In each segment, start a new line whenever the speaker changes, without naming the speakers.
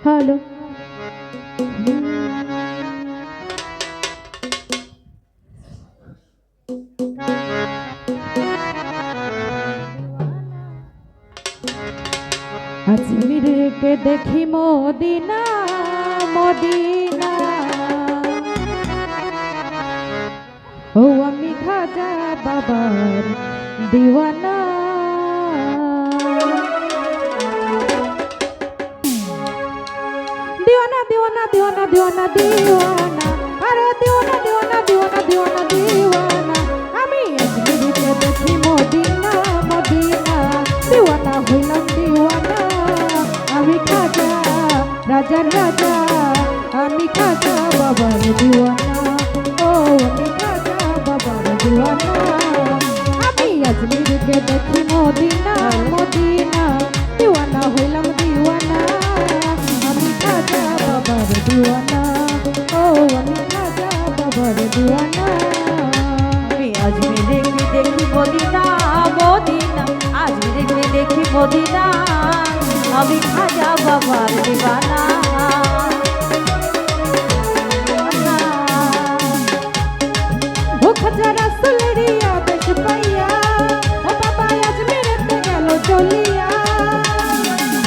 Hello. আজমিরকে দেখি Medina Medina, ও আমি খাজা বাবার দিওয়ানা। দিওয়ানা দিওয়ানা দিওয়ানা দিওয়ানা দিওয়ানা, আরে দিওয়ানা দিওয়ানা দিওয়ানা দিওয়ানা দিওয়ানা। আমি আজমিরকে দেখি মদিনা মদিনা, দিওয়ানা হইলাম দিওয়ানা। আমি খাজা রাজার রাজা, আমি খাজা বাবার দিওয়ানা। ও আমি খাজা বাবার দিওয়ানা। আমি আজমিরকে দেখি মদিনা মদিনা, দিওয়ানা হইলাম দিওয়ানা। আমি খাজা বাবার দিওয়ানা। ও আমি খাজা বাবার দিওয়ানা।
আমি আজমিরকে দেখি মদিনা মদিনা, আজমিরকে দেখি মদিনা। আমি খাজা বাবার দিওয়ানা।
ও খাজা রাসূলের আদেশ পাইয়া, ও বাবা আজমিরেতে গেল চলিয়া।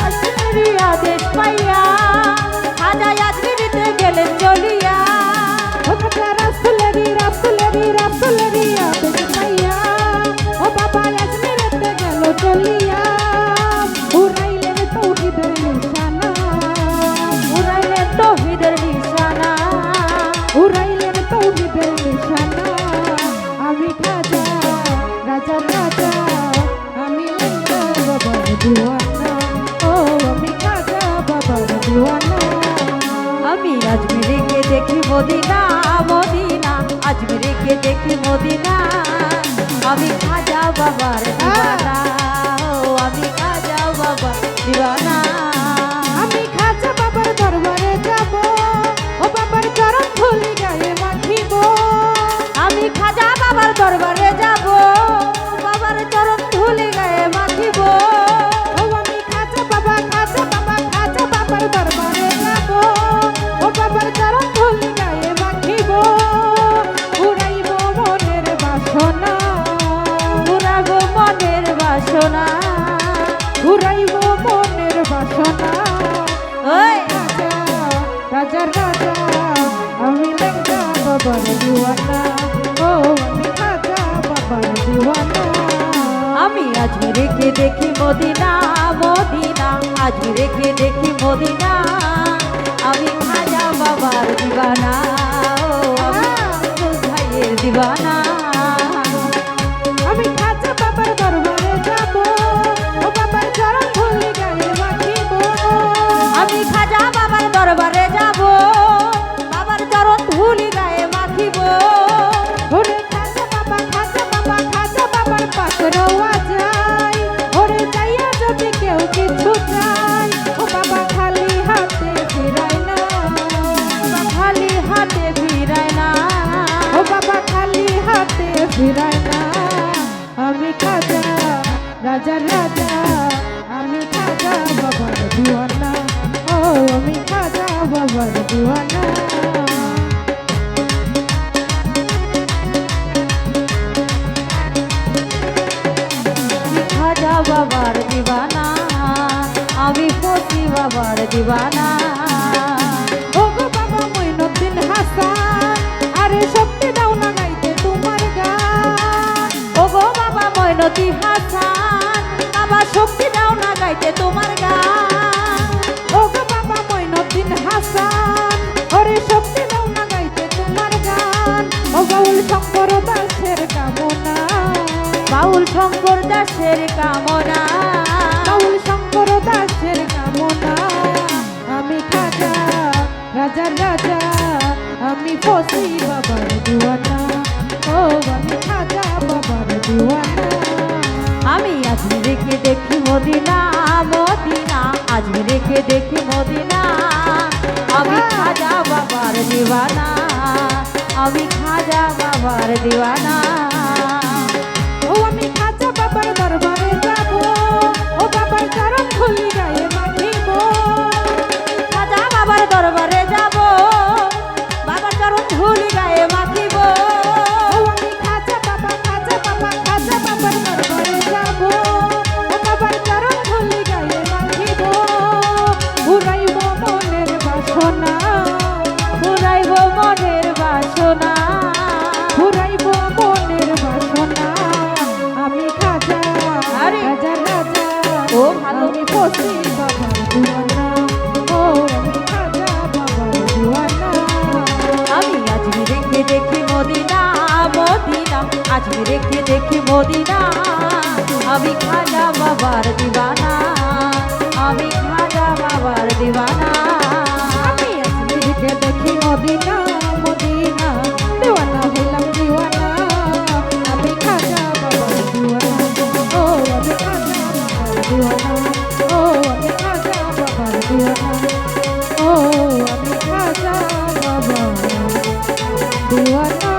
আজমিরের আদেশ পাইয়া খাজা আজমিরেতে গেলেন চলিয়া।
ও খাজা রাসূলের আদেশ পাইয়া, ও বাবা আজমিরেতে গেল চলিয়া। উড়াইলেন তৌহিদের নিশানা,
উড়াইলেন তৌহিদের নিশানা,
উড়াইলেন তৌহিদের নিশানা। আমি খাজা রাজার রাজা, আমি খাজা বাবার দিওয়ানা। ও আমি খাজা বাবার দিওয়ানা।
আমি আজমিরকে দেখি মদিনা মদিনা, আজমিরকে দেখি মদিনা। আমি খাজা বাবার দিওয়ানা। ও আমি খাজা বাবার দিওয়ানা।
আমি খাজা বাবার দরবারে যাব, ও বাবার চরণ ধুলি গায়ে মাখিব।
আমি খাজা বাবার দরবারে যাব, বাবার চরণ ধুলি গায়ে মাখিব।
ও আমি খাজা বাবার দরবারে যাব, ও বাবার চরণ ধুলি গায়ে মাখিব। উড়াইব মনের বাসনা,
উড়াবো মনের বাসনা।
উড়াইব মনের বাসনা।
ওই
রাজা রাজার রাজা, আমি লেঙ্গা বাবার দিওয়ানা। ও আমি খাজা বাবার দিওয়ানা।
আমি আজমিরকে দেখি মদিনা মদিনা, আজমিরকে দেখি মদিনা। আমি খাজা বাবার দিওয়ানা। ও আমি ভাইয়ের দিওয়ানা।
আমি খাজা বাবার দরবারে যাব, ও বাবার চরণ ধুলি গায়ে মাখিব।
আমি খাজা বাবার দরবারে যাব, বাবার চরণ ধুলি গায়ে মাখিব।
ওরে খাজা বাবার পাশে রওয়া যায়, ওরে যাইয়া যদি কেউ কিছু চায়, ও বাবা খালি হাতে ফিরায় না।
খালি হাতে ফিরায় না।
ও বাবা খালি হাতে ফিরায় না। আমি খাজা রাজার রাজা, আমি খাজা বাবার দিওয়ানা। ও আমি খাজা বাবার দিওয়ানা।
খাজা বাবার দিওয়ানা, আমি ফসি বাবার দিওয়ানা।
ও গো বাবা মঈনুদ্দিন হাসান, আরে শক্তি দাও না গাইতে তোমার গান।
ও গো বাবা মঈনুদ্দিন হাসান, বাবা শক্তি দাও না গাইতে তোমার গান।
ও গো বাবা মঈনুদ্দিন হাসান, ওরে শক্তি দাও না গাইতে তোমার গান। ও বাউল শঙ্কর দাসের কামনা,
বাউল শঙ্কর দাসের কামনা।
বাউল শঙ্কর দাসের কামনা। আমি খাজা রাজার রাজা, আমি ফসি বাবার দিওয়ানা। ও আমি খাজা বাবার দিওয়ানা।
আমি আজমিরকে দেখি মদিনা মদিনা, আজমিরকে দেখি মদিনা। আমি খাজা বাবার দিওয়ানা, আমি খাজা বাবার দিওয়ানা।
ও আমি খাজা বাবার দরবারে যাব, ও বাবার চরণ ধুলি গায়ে মাখিব।
আজমি রেখে দেখি মদিনা আমি খাজা বাবার দিবানা আমি খাজা বাবার দিবানা
আমি আজমিরকে দেখি মদিনা মদিনা দিওয়ানা হইলাম দিওয়ানা আমি খাজা বাবার দিওয়ানা ও আমি খাজা বাবার দিওয়ানা ও আমি খাজা বাবার দিওয়ানা ও আমি খাজা বাবার দিওয়ানা